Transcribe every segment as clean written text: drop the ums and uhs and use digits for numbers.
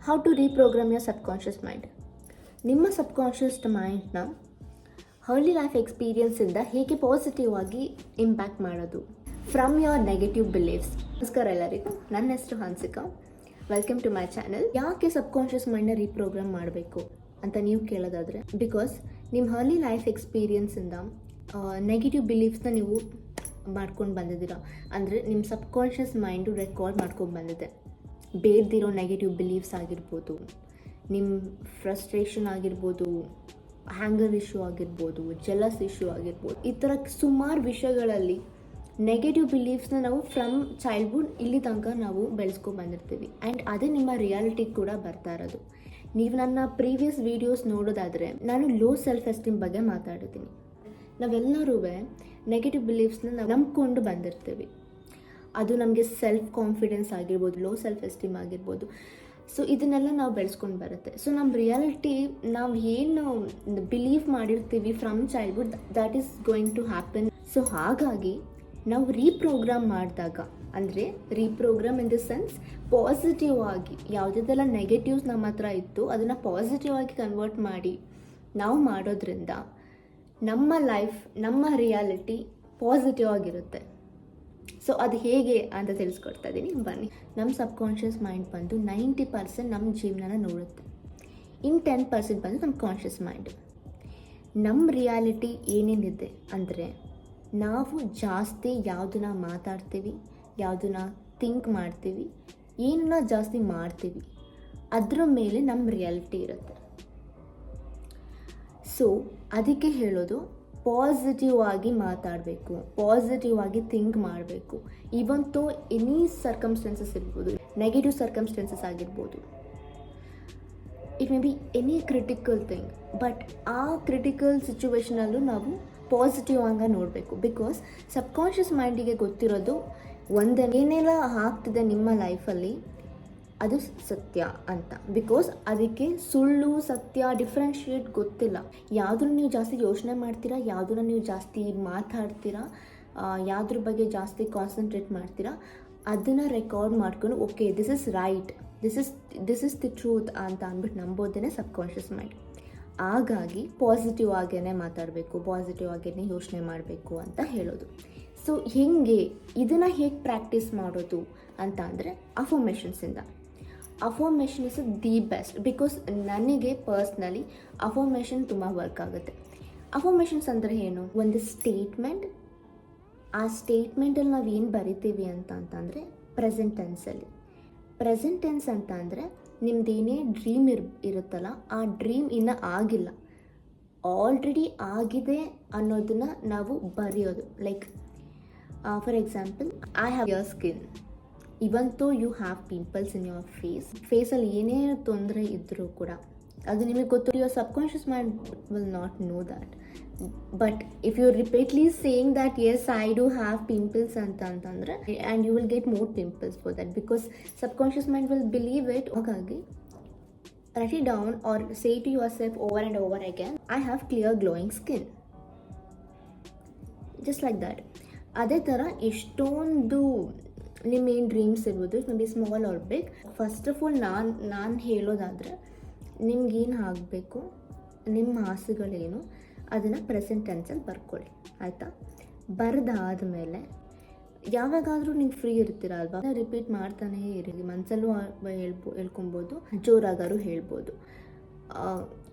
How to reprogram your subconscious mind. ನಿಮ್ಮ subconscious ಮೈಂಡ್ನ early life ಎಕ್ಸ್ಪೀರಿಯನ್ಸಿಂದ ಹೇಗೆ ಪಾಸಿಟಿವ್ ಆಗಿ ಇಂಪ್ಯಾಕ್ಟ್ ಮಾಡೋದು ಫ್ರಮ್ ಯುವರ್ ನೆಗೆಟಿವ್ ಬಿಲೀಫ್ಸ್. ನಮಸ್ಕಾರ ಎಲ್ಲರಿಗೂ, ನನ್ನ ಹೆಸರು Hansika. Welcome to my channel. ಯಾಕೆ ಸಬ್ಕಾನ್ಷಿಯಸ್ ಮೈಂಡ್ನ ರೀಪ್ರೋಗ್ರಾಮ್ ಮಾಡಬೇಕು ಅಂತ ನೀವು ಕೇಳೋದಾದರೆ, ಬಿಕಾಸ್ ನಿಮ್ಮ ಅರ್ಲಿ ಲೈಫ್ ಎಕ್ಸ್ಪೀರಿಯನ್ಸಿಂದ ನೆಗೆಟಿವ್ ಬಿಲೀಫ್ಸ್ನ ನೀವು ಮಾಡ್ಕೊಂಡು ಬಂದಿದ್ದೀರಾ. ಅಂದರೆ ನಿಮ್ಮ ಸಬ್ಕಾನ್ಷಿಯಸ್ ಮೈಂಡು ರೆಕಾರ್ಡ್ ಮಾಡ್ಕೊಂಡು ಬಂದಿದೆ. ಬೇಡ್ದಿರೋ ನೆಗೆಟಿವ್ ಬಿಲೀಫ್ಸ್ ಆಗಿರ್ಬೋದು, ನಿಮ್ಮ ಫ್ರಸ್ಟ್ರೇಷನ್ ಆಗಿರ್ಬೋದು, ಹ್ಯಾಂಗರ್ ಇಶ್ಯೂ ಆಗಿರ್ಬೋದು, ಜೆಲಸ್ ಇಶ್ಯೂ ಆಗಿರ್ಬೋದು, ಈ ಥರ ಸುಮಾರು ವಿಷಯಗಳಲ್ಲಿ ನೆಗೆಟಿವ್ ಬಿಲೀಫ್ಸ್ನ ನಾವು ಫ್ರಮ್ ಚೈಲ್ಡ್ಹುಡ್ ಇಲ್ಲಿ ತನಕ ನಾವು ಬೆಳೆಸ್ಕೊಂಡು ಬಂದಿರ್ತೀವಿ. ಆ್ಯಂಡ್ ಅದೇ ನಿಮ್ಮ ರಿಯಾಲಿಟಿ ಕೂಡ ಬರ್ತಾ ಇರೋದು. ನೀವು ನನ್ನ ಪ್ರೀವಿಯಸ್ ವೀಡಿಯೋಸ್ ನೋಡೋದಾದರೆ ನಾನು ಲೋ ಸೆಲ್ಫ್ ಎಸ್ಟೀಮ್ ಬಗ್ಗೆ ಮಾತಾಡಿದ್ದೀನಿ. ನಾವೆಲ್ಲರೂ ನೆಗೆಟಿವ್ ಬಿಲೀಫ್ಸ್ನ ನಾವು ನಂಬ್ಕೊಂಡು ಬಂದಿರ್ತೀವಿ. ಅದು ನಮಗೆ ಸೆಲ್ಫ್ ಕಾನ್ಫಿಡೆನ್ಸ್ ಆಗಿರ್ಬೋದು, ಲೋ ಸೆಲ್ಫ್ ಎಸ್ಟೀಮ್ ಆಗಿರ್ಬೋದು. ಸೊ ಇದನ್ನೆಲ್ಲ ನಾವು ಬೆಳೆಸ್ಕೊಂಡು ಬರುತ್ತೆ. ಸೊ ನಮ್ಮ ರಿಯಾಲಿಟಿ ನಾವು ಏನು ಬಿಲೀವ್ ಮಾಡಿರ್ತೀವಿ from childhood, that is going to happen. So ಹಾಗಾಗಿ ನಾವು ರೀಪ್ರೋಗ್ರಾಮ್ ಮಾಡಿದಾಗ, ಅಂದರೆ reprogram in the sense positive ಆಗಿ ಯಾವುದೆಲ್ಲ ನೆಗೆಟಿವ್ಸ್ ನಮ್ಮ ಹತ್ರ ಇತ್ತು ಅದನ್ನು ಪಾಸಿಟಿವ್ ಆಗಿ ಕನ್ವರ್ಟ್ ಮಾಡಿ ನಾವು ಮಾಡೋದ್ರಿಂದ ನಮ್ಮ ಲೈಫ್, ನಮ್ಮ ರಿಯಾಲಿಟಿ ಪಾಸಿಟಿವ್ ಆಗಿರುತ್ತೆ. ಸೊ ಅದು ಹೇಗೆ ಅಂತ ತಿಳಿಸ್ಕೊಡ್ತಾ ಇದ್ದೀನಿ, ಬನ್ನಿ. ನಮ್ಮ ಸಬ್ಕಾನ್ಷಿಯಸ್ ಮೈಂಡ್ ಬಂದು 90% ನಮ್ಮ ಜೀವನನ ನೋಡುತ್ತೆ. ಇನ್ನು 10% ಬಂದು ನಮ್ಮ ಕಾನ್ಷಿಯಸ್ ಮೈಂಡ್. ನಮ್ಮ ರಿಯಾಲಿಟಿ ಏನೇನಿದೆ ಅಂದರೆ, ನಾವು ಜಾಸ್ತಿ ಯಾವುದನ್ನ ಮಾತಾಡ್ತೀವಿ, ಯಾವುದನ್ನ ಥಿಂಕ್ ಮಾಡ್ತೀವಿ, ಏನನ್ನ ಜಾಸ್ತಿ ಮಾಡ್ತೀವಿ, ಅದರ ಮೇಲೆ ನಮ್ಮ ರಿಯಾಲಿಟಿ ಇರುತ್ತೆ. ಸೊ ಅದಕ್ಕೆ ಹೇಳೋದು, ಪಾಸಿಟಿವ್ ಆಗಿ ಮಾತಾಡಬೇಕು, ಪಾಸಿಟಿವ್ ಆಗಿ ಥಿಂಕ್ ಮಾಡಬೇಕು. ಈವನ್ ತೋ ಎನಿ ಸರ್ಕಮ್ಸ್ಟೆನ್ಸಸ್ ಇರ್ಬೋದು, ನೆಗೆಟಿವ್ ಸರ್ಕಮ್ಸ್ಟೆನ್ಸಸ್ ಆಗಿರ್ಬೋದು, it may be any critical thing, but ಆ ಕ್ರಿಟಿಕಲ್ ಸಿಚುವೇಶನಲ್ಲೂ ನಾವು ಪಾಸಿಟಿವ್ ಆಗಿ ನೋಡಬೇಕು. ಬಿಕಾಸ್ ಸಬ್ಕಾನ್ಷಿಯಸ್ ಮೈಂಡಿಗೆ ಗೊತ್ತಿರೋದು ಒಂದೇ, ಏನೆಲ್ಲ ಆಗ್ತಿದೆ ನಿಮ್ಮ ಲೈಫಲ್ಲಿ ಅದು ಸತ್ಯ ಅಂತ. ಬಿಕಾಸ್ ಅದಕ್ಕೆ ಸುಳ್ಳು ಸತ್ಯ ಡಿಫ್ರೆನ್ಷಿಯೇಟ್ ಗೊತ್ತಿಲ್ಲ. ಯಾವುದನ್ನು ನೀವು ಜಾಸ್ತಿ ಯೋಚನೆ ಮಾಡ್ತೀರಾ, ಯಾವುದನ್ನು ನೀವು ಜಾಸ್ತಿ ಮಾತಾಡ್ತೀರಾ, ಯಾವುದ್ರ ಬಗ್ಗೆ ಜಾಸ್ತಿ ಕಾನ್ಸಂಟ್ರೇಟ್ ಮಾಡ್ತೀರಾ, ಅದನ್ನು ರೆಕಾರ್ಡ್ ಮಾಡ್ಕೊಂಡು okay this is right, this is the truth ಅಂತ ಅಂದ್ಬಿಟ್ಟು ನಂಬೋದೇ ಸಬ್ಕಾನ್ಷಿಯಸ್ ಮೈಂಡ್. ಹಾಗಾಗಿ ಪಾಸಿಟಿವ್ ಆಗೇ ಮಾತಾಡಬೇಕು, ಪಾಸಿಟಿವ್ ಆಗೇ ಯೋಚನೆ ಮಾಡಬೇಕು ಅಂತ ಹೇಳೋದು. ಸೊ ಇದನ್ನು ಹೇಗೆ ಪ್ರಾಕ್ಟೀಸ್ ಮಾಡೋದು ಅಂತ ಅಂದರೆ, ಅಫರ್ಮೇಷನ್ಸಿಂದ. Affirmation is the best. Because ನನಗೆ ಪರ್ಸ್ನಲಿ ಅಫರ್ಮೇಷನ್ ತುಂಬ ವರ್ಕ್ ಆಗುತ್ತೆ. ಅಫರ್ಮೇಷನ್ಸ್ ಅಂದರೆ ಏನು? ಒಂದು ಸ್ಟೇಟ್ಮೆಂಟ್, ಆ ಸ್ಟೇಟ್ಮೆಂಟಲ್ಲಿ ನಾವು ಏನು ಬರಿತೀವಿ ಅಂತಂದರೆ ಪ್ರೆಸೆಂಟ್ ಟೆನ್ಸಲ್ಲಿ. ಪ್ರೆಸೆಂಟ್ ಟೆನ್ಸ್ ಅಂತ ಅಂದರೆ ನಿಮ್ಮದೇನೇ ಡ್ರೀಮ್ ಇರುತ್ತಲ್ಲ, ಆ ಡ್ರೀಮ್ ಇನ್ನೂ ಆಗಿಲ್ಲ, ಆಲ್ರೆಡಿ ಆಗಿದೆ ಅನ್ನೋದನ್ನು ನಾವು ಬರೆಯೋದು. Like for example, I have your skin, even though you have pimples in your ಫೇಸಲ್ಲಿ ಏನೇ ತೊಂದರೆ ಇದ್ದರೂ ಕೂಡ ಅದು ನಿಮಗೆ ಗೊತ್ತು. Your subconscious mind will not know that. But if you repeatedly saying that as I do have pimples ಅಂತಂದರೆ, and you will get more pimples for that, because subconscious mind will believe it. ಹಾಗಾಗಿ write it down or say to yourself over and over again, I have clear glowing skin. Just like that. ಅದೇ ಥರ ಎಷ್ಟೊಂದು ನಿಮ್ಮೇನು dreams ಇರ್ಬೋದು, maybe small or big. First of all ನಾನು ಹೇಳೋದಾದರೆ, ನಿಮ್ಗೇನು ಆಗಬೇಕು, ನಿಮ್ಮ ಆಸೆಗಳೇನು ಅದನ್ನು ಪ್ರೆಸೆಂಟ್ ಟೆನ್ಸಲ್ಲಿ ಬರ್ಕೊಳ್ಳಿ, ಆಯಿತಾ? ಬರೆದಾದ್ಮೇಲೆ ಯಾವಾಗಾದರೂ ನೀವು ಫ್ರೀ ಇರ್ತೀರ ಅಲ್ವಾ, ರಿಪೀಟ್ ಮಾಡ್ತಾನೇ ಇರಿ. ಮನಸ್ಸಲ್ಲೂ ಹೇಳ್ಕೊಬೋದು, ಜೋರಾಗಾರು ಹೇಳ್ಬೋದು.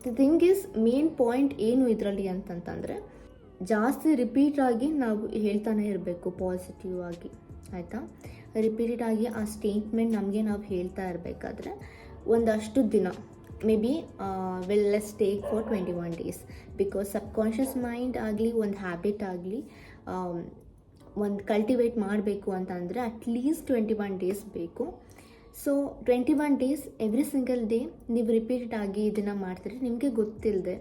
The thing is, main point ಏನು ಇದರಲ್ಲಿ ಅಂತಂತಂದರೆ, ಜಾಸ್ತಿ ರಿಪೀಟಾಗಿ ನಾವು ಹೇಳ್ತಾನೆ ಇರಬೇಕು ಪಾಸಿಟಿವ್ ಆಗಿ, ಆಯಿತಾ? ರಿಪೀಟೆಡ್ ಆಗಿ ಆ ಸ್ಟೇಟ್ಮೆಂಟ್ ನಮಗೆ ನಾವು ಹೇಳ್ತಾ ಇರಬೇಕಾದ್ರೆ ಒಂದಷ್ಟು ದಿನ, may be let's take for 21 days. Because subconscious mind ಆಗಲಿ, ಒಂದು ಹ್ಯಾಬಿಟ್ ಆಗಲಿ, ಒಂದು ಕಲ್ಟಿವೇಟ್ ಮಾಡಬೇಕು ಅಂತಂದರೆ ಅಟ್ಲೀಸ್ಟ್ 21 days ಬೇಕು. So 21 days every single day ನೀವು ರಿಪೀಟೆಡ್ ಆಗಿ ಇದನ್ನು ಮಾಡ್ತೀರಿ. ನಿಮಗೆ ಗೊತ್ತಿಲ್ಲದೆ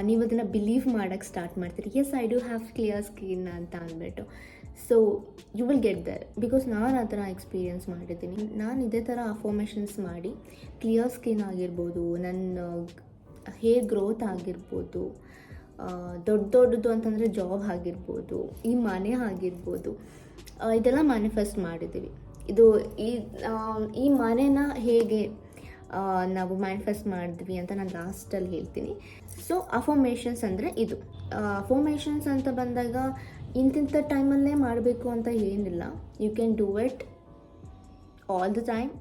ನೀವು ಅದನ್ನು ಬಿಲೀವ್ ಮಾಡೋಕ್ಕೆ ಸ್ಟಾರ್ಟ್ ಮಾಡ್ತೀರಿ, yes I do have clear skin ಅಂತ ಅಂದ್ಬಿಟ್ಟು. So you will get there. Because ನಾನು ಆ ಥರ ಎಕ್ಸ್ಪೀರಿಯನ್ಸ್ ಮಾಡಿದ್ದೀನಿ. ನಾನು ಇದೇ ಥರ ಅಫರ್ಮೇಷನ್ಸ್ ಮಾಡಿ ಕ್ಲಿಯರ್ ಸ್ಕಿನ್ ಆಗಿರ್ಬೋದು, ನನ್ನ ಹೇರ್ ಗ್ರೋತ್ ಆಗಿರ್ಬೋದು, ದೊಡ್ಡದು ಅಂತಂದರೆ ಜಾಬ್ ಆಗಿರ್ಬೋದು, ಈ ಮನೆ ಆಗಿರ್ಬೋದು, ಇದೆಲ್ಲ ಮ್ಯಾನಿಫೆಸ್ಟ್ ಮಾಡಿದ್ದೀವಿ. ಇದು ಈ ಮನೆನ ಹೇಗೆ ನಾವು ಮ್ಯಾನಿಫೆಸ್ಟ್ ಮಾಡಿದ್ವಿ ಅಂತ ನಾನು ಲಾಸ್ಟಲ್ಲಿ ಹೇಳ್ತೀನಿ. ಸೊ ಅಫರ್ಮೇಷನ್ಸ್ ಅಂದರೆ ಇದು. ಅಫರ್ಮೇಷನ್ಸ್ ಅಂತ ಬಂದಾಗ ಇಂತಿಂಥ ಟೈಮಲ್ಲೇ ಮಾಡಬೇಕು ಅಂತ ಏನಿಲ್ಲ. You can do it all the time.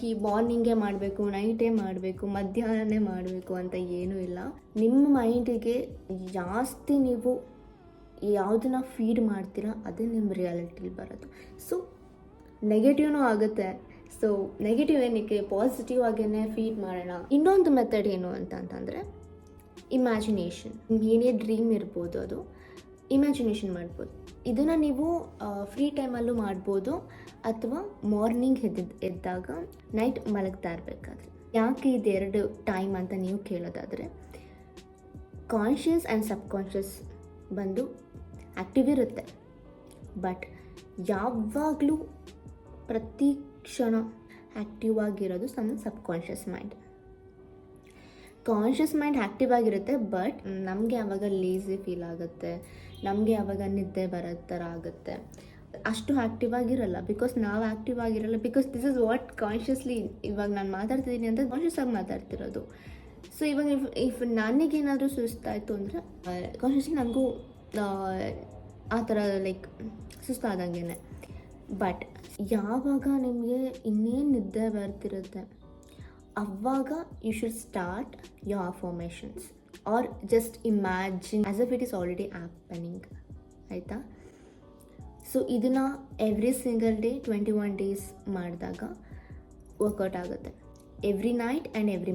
ಈ ಮಾರ್ನಿಂಗೇ ಮಾಡಬೇಕು, ನೈಟೇ ಮಾಡಬೇಕು, ಮಧ್ಯಾಹ್ನನೇ ಮಾಡಬೇಕು ಅಂತ ಏನೂ ಇಲ್ಲ. ನಿಮ್ಮ ಮೈಂಡಿಗೆ ಜಾಸ್ತಿ ನೀವು ಯಾವುದನ್ನ ಫೀಡ್ ಮಾಡ್ತೀರಾ ಅದೇ ನಿಮ್ಮ ರಿಯಾಲಿಟಿಲಿ ಬರೋದು. ಸೊ ನೆಗೆಟಿವ್ನೂ ಆಗುತ್ತೆ. ಸೊ ನೆಗೆಟಿವ್ ಏನಕ್ಕೆ, ಪಾಸಿಟಿವ್ ಆಗೇ ಫೀಡ್ ಮಾಡೋಣ. ಇನ್ನೊಂದು ಮೆಥಡ್ ಏನು ಅಂತಂದರೆ ಇಮ್ಯಾಜಿನೇಷನ್. ಏನೇ ಡ್ರೀಮ್ ಇರ್ಬೋದು ಅದು ಇಮ್ಯಾಜಿನೇಷನ್ ಮಾಡ್ಬೋದು. ಇದನ್ನು ನೀವು ಫ್ರೀ ಟೈಮಲ್ಲೂ ಮಾಡ್ಬೋದು ಅಥವಾ ಮಾರ್ನಿಂಗ್ ಎದ್ದಾಗ, ನೈಟ್ ಮಲಗ್ತಾ ಇರಬೇಕಾದ್ರೆ. ಯಾಕೆ ಇದೆರಡು ಟೈಮ್ ಅಂತ ನೀವು ಕೇಳೋದಾದರೆ, ಕಾನ್ಷಿಯಸ್ ಆ್ಯಂಡ್ ಸಬ್ಕಾನ್ಷಿಯಸ್ ಬಂದು ಆ್ಯಕ್ಟಿವ್ ಇರುತ್ತೆ. ಬಟ್ ಯಾವಾಗಲೂ ಪ್ರತಿ ಕ್ಷಣ ಆ್ಯಕ್ಟಿವ್ ಆಗಿರೋದು ನಮ್ಮ subconscious mind. Conscious mind active ಆಗಿರುತ್ತೆ, ಬಟ್ ನಮಗೆ ಆವಾಗ ಲೇಝಿ ಫೀಲ್ ಆಗುತ್ತೆ, ನಮಗೆ ಆವಾಗ ನಿದ್ದೆ ಬರೋ ಥರ ಆಗುತ್ತೆ. ಅಷ್ಟು ಆ್ಯಕ್ಟಿವ್ ಆಗಿರಲ್ಲ, ಬಿಕಾಸ್ ನಾವು ಆ್ಯಕ್ಟಿವ್ ಆಗಿರಲ್ಲ. Because this is what consciously ಇವಾಗ ನಾನು ಮಾತಾಡ್ತಿದ್ದೀನಿ ಅಂತ ಕಾನ್ಷಿಯಸ್ ಆಗಿ ಮಾತಾಡ್ತಿರೋದು. ಸೊ ಇವಾಗ ಇಫ್ ನನಗೇನಾದರೂ ಸುಸ್ತಾಯಿತು ಅಂದರೆ ಕಾನ್ಷಿಯಸ್ಲಿ ನನಗೂ ಆ ಥರ ಲೈಕ್ ಸುಸ್ತಾದಂಗೆ. ಬಟ್ ಯಾವಾಗ ನಿಮಗೆ ಇನ್ನೇನು ನಿದ್ದೆ ಬರ್ತಿರುತ್ತೆ ಅವಾಗ you should start your affirmations or just imagine as if it is already happening. ಆಯಿತಾ? ಸೊ ಇದನ್ನು ಎವ್ರಿ ಸಿಂಗಲ್ ಡೇ 21 days ಮಾಡಿದಾಗ ವರ್ಕೌಟ್ ಆಗುತ್ತೆ. Every night and every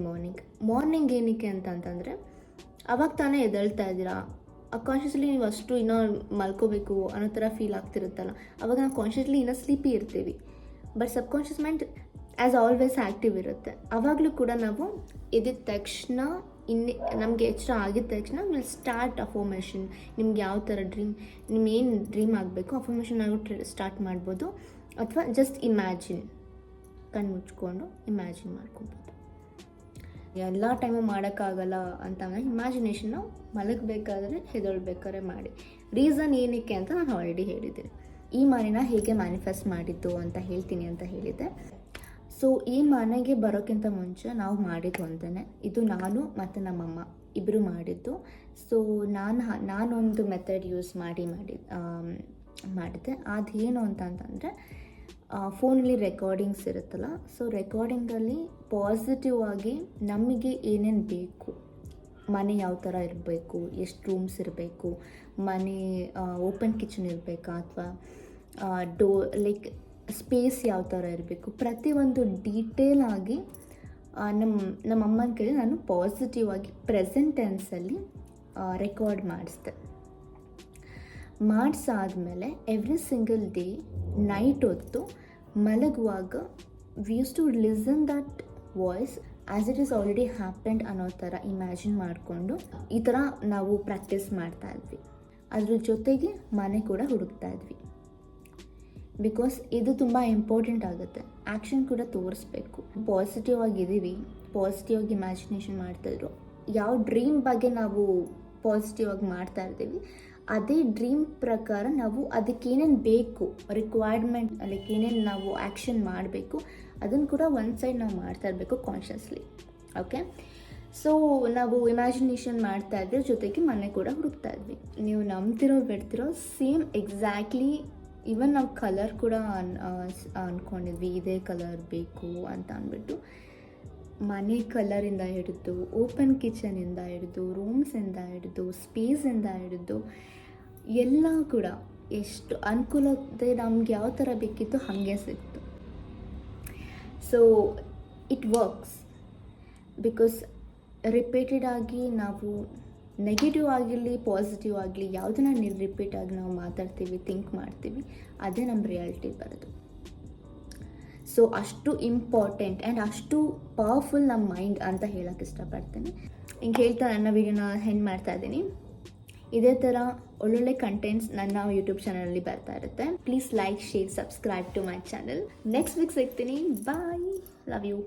morning ಏನಕ್ಕೆ ಅಂತಂದರೆ ಅವಾಗ ತಾನೇ ಎದ್ದೇಳ್ತಾ ಇದ್ದೀರಾ. ಕಾನ್ಷಿಯಸ್ಲಿ ನೀವು ಅಷ್ಟು ಇನ್ನೂ ಮಲ್ಕೋಬೇಕು ಅನ್ನೋ ಥರ ಫೀಲ್ ಆಗ್ತಿರುತ್ತಲ್ಲ, ಅವಾಗ ನಾವು ಕಾನ್ಷಿಯಸ್ಲಿ ಇನ್ನೂ ಸ್ಲೀಪಿ ಇರ್ತೀವಿ. But subconscious mind as always active ಇರುತ್ತೆ. ಆವಾಗಲೂ ಕೂಡ ನಾವು ಎದ್ದ ತಕ್ಷಣ ನಮಗೆ ಎಚ್ಚರ ಆಗಿದ ತಕ್ಷಣ ವಿಲ್ ಸ್ಟಾರ್ಟ್ ಅಫರ್ಮೇಷನ್. ನಿಮ್ಗೆ ಯಾವ ಥರ ನಿಮ್ಗೇನು ಡ್ರೀಮ್ ಆಗಬೇಕು ಅಫರ್ಮೇಷನ್ ಆಗೋ ಸ್ಟಾರ್ಟ್ ಮಾಡ್ಬೋದು. ಅಥವಾ ಜಸ್ಟ್ ಇಮ್ಯಾಜಿನ್, ಕಣ್ಣು ಮುಚ್ಕೊಂಡು ಇಮ್ಯಾಜಿನ್ ಮಾಡ್ಕೊಬೋದು. ಎಲ್ಲ ಟೈಮು ಮಾಡೋಕ್ಕಾಗಲ್ಲ ಅಂತ ಇಮ್ಯಾಜಿನೇಷನ್ನು ಮಲಗಬೇಕಾದ್ರೆ ಹೆದೊಳ್ಬೇಕಾದ್ರೆ ಮಾಡಿ. ರೀಸನ್ ಏನಕ್ಕೆ ಅಂತ ನಾನು ಆಲ್ರೆಡಿ ಹೇಳಿದ್ದೆ. ಈ ಮನೆನ ಹೇಗೆ ಮ್ಯಾನಿಫೆಸ್ಟ್ ಮಾಡಿದ್ದು ಅಂತ ಹೇಳ್ತೀನಿ ಅಂತ ಹೇಳಿದ್ದೆ. ಸೊ ಈ ಮನೆಗೆ ಬರೋಕ್ಕಿಂತ ಮುಂಚೆ ನಾವು ಮಾಡಿದ್ದು ಅಂತಲೇ, ಇದು ನಾನು ಮತ್ತು ನಮ್ಮಮ್ಮ ಇಬ್ಬರು ಮಾಡಿದ್ದು. ಸೊ ನಾನೊಂದು ಮೆಥಡ್ ಯೂಸ್ ಮಾಡಿದ್ದೆ. ಅದೇನು ಅಂತಂದರೆ ಫೋನಲ್ಲಿ ರೆಕಾರ್ಡಿಂಗ್ಸ್ ಇರುತ್ತಲ್ಲ, ಸೊ ರೆಕಾರ್ಡಿಂಗಲ್ಲಿ ಪಾಸಿಟಿವ್ ಆಗಿ ನಮಗೆ ಏನೇನು ಬೇಕು, ಮನೆ ಯಾವ ಥರ ಇರಬೇಕು, ಎಷ್ಟು ರೂಮ್ಸ್ ಇರಬೇಕು, ಮನೆ ಓಪನ್ ಕಿಚನ್ ಇರಬೇಕಾ ಅಥವಾ ಲೈಕ್ ಸ್ಪೇಸ್ ಯಾವ ಥರ ಇರಬೇಕು, ಪ್ರತಿಯೊಂದು ಡೀಟೇಲ್ ಆಗಿ ನಮ್ಮಮ್ಮನ ಕೈಲಿ ನಾನು ಪಾಸಿಟಿವ್ ಆಗಿ ಪ್ರೆಸೆಂಟ್ ಟೆನ್ಸಲ್ಲಿ ರೆಕಾರ್ಡ್ ಮಾಡಿಸಾದ್ಮೇಲೆ ಎವ್ರಿ ಸಿಂಗಲ್ ಡೇ ನೈಟ್ ಹೊತ್ತು ಮಲಗುವಾಗ we use to listen that voice as it is already happened ಅನ್ನೋ ಥರ ಇಮ್ಯಾಜಿನ್ ಮಾಡಿಕೊಂಡು ಈ ಥರ ನಾವು ಪ್ರಾಕ್ಟೀಸ್ ಮಾಡ್ತಾಯಿದ್ವಿ. ಅದ್ರ ಜೊತೆಗೆ ಮನೆ ಕೂಡ ಹುಡುಕ್ತಾ ಇದ್ವಿ. ಬಿಕಾಸ್ ಇದು ತುಂಬ ಇಂಪಾರ್ಟೆಂಟ್ ಆಗುತ್ತೆ. ಆ್ಯಕ್ಷನ್ ಕೂಡ ತೋರಿಸ್ಬೇಕು. ಪಾಸಿಟಿವ್ ಆಗಿದ್ದೀವಿ, ಪಾಸಿಟಿವ್ ಆಗಿ ಇಮ್ಯಾಜಿನೇಷನ್ ಮಾಡ್ತಾಯಿದ್ರು. ಯಾವ ಡ್ರೀಮ್ ಬಗ್ಗೆ ನಾವು ಪಾಸಿಟಿವ್ ಆಗಿ ಮಾಡ್ತಾ ಇರ್ತೀವಿ ಅದೇ ಡ್ರೀಮ್ ಪ್ರಕಾರ ನಾವು ಅದಕ್ಕೇನೇನು ಬೇಕು, ರಿಕ್ವೈರ್ಮೆಂಟ್, ಲೈಕ್ ಏನೇನು ನಾವು ಆ್ಯಕ್ಷನ್ ಮಾಡಬೇಕು ಅದನ್ನು ಕೂಡ ಒಂದು ಸೈಡ್ ನಾವು ಮಾಡ್ತಾ ಇರಬೇಕು ಕಾನ್ಷಿಯಸ್ಲಿ. ಓಕೆ, ಸೊ ನಾವು ಇಮ್ಯಾಜಿನೇಷನ್ ಮಾಡ್ತಾ ಇದ್ವಿ, ಜೊತೆಗೆ ಮನೆ ಕೂಡ ಹುಡುಕ್ತಾ ಇದ್ವಿ. ನೀವು ನಂಬ್ತಿರೋ ಬಿಡ್ತಿರೋ ಸೇಮ್ ಎಕ್ಸಾಕ್ಟ್ಲಿ. ಈವನ್ ನಾವು ಕಲರ್ ಕೂಡ ಅಂದ್ಕೊಂಡಿದ್ವಿ, ಇದೇ ಕಲರ್ ಬೇಕು ಅಂತ ಅಂದ್ಬಿಟ್ಟು. ಮನೆ ಕಲರಿಂದ ಹಿಡಿದು, ಓಪನ್ ಕಿಚನಿಂದ ಹಿಡಿದು, ರೂಮ್ಸಿಂದ ಹಿಡಿದು, ಸ್ಪೇಸಿಂದ ಹಿಡಿದು ಎಲ್ಲ ಕೂಡ ಎಷ್ಟು ಅನುಕೂಲತೆ ನಮ್ಗೆ ಯಾವ ಥರ ಬೇಕಿತ್ತು ಹಾಗೆ ಸಿಕ್ತು. So it works because repeated ಆಗಿ ನಾವು ನೆಗೆಟಿವ್ ಆಗಿರಲಿ ಪಾಸಿಟಿವ್ ಆಗಲಿ ಯಾವುದನ್ನ ರಿಪೀಟ್ ಆಗಿ ನಾವು ಮಾತಾಡ್ತೀವಿ, ಥಿಂಕ್ ಮಾಡ್ತೀವಿ, ಅದೇ ನಮ್ಮ ರಿಯಾಲಿಟಿ ಬರೋದು. ಸೊ ಅಷ್ಟು ಇಂಪಾರ್ಟೆಂಟ್ ಆ್ಯಂಡ್ ಅಷ್ಟು ಪವರ್ಫುಲ್ ನಮ್ಮ ಮೈಂಡ್ ಅಂತ ಹೇಳೋಕ್ಕೆ ಇಷ್ಟಪಡ್ತೀನಿ. ಹಿಂಗೆ ಹೇಳ್ತಾ ನನ್ನ ವೀಡಿಯೋನ ಹೆಂಡ್ ಮಾಡ್ತಾ ಇದ್ದೀನಿ. ಇದೇ ಥರ ಒಳ್ಳೊಳ್ಳೆ ಕಂಟೆಂಟ್ಸ್ ನನ್ನ ಯೂಟ್ಯೂಬ್ ಚಾನಲಲ್ಲಿ ಬರ್ತಾ ಇರುತ್ತೆ. Please like, share, subscribe to my channel. Next week ಸಿಗ್ತೀನಿ. Bye, love you.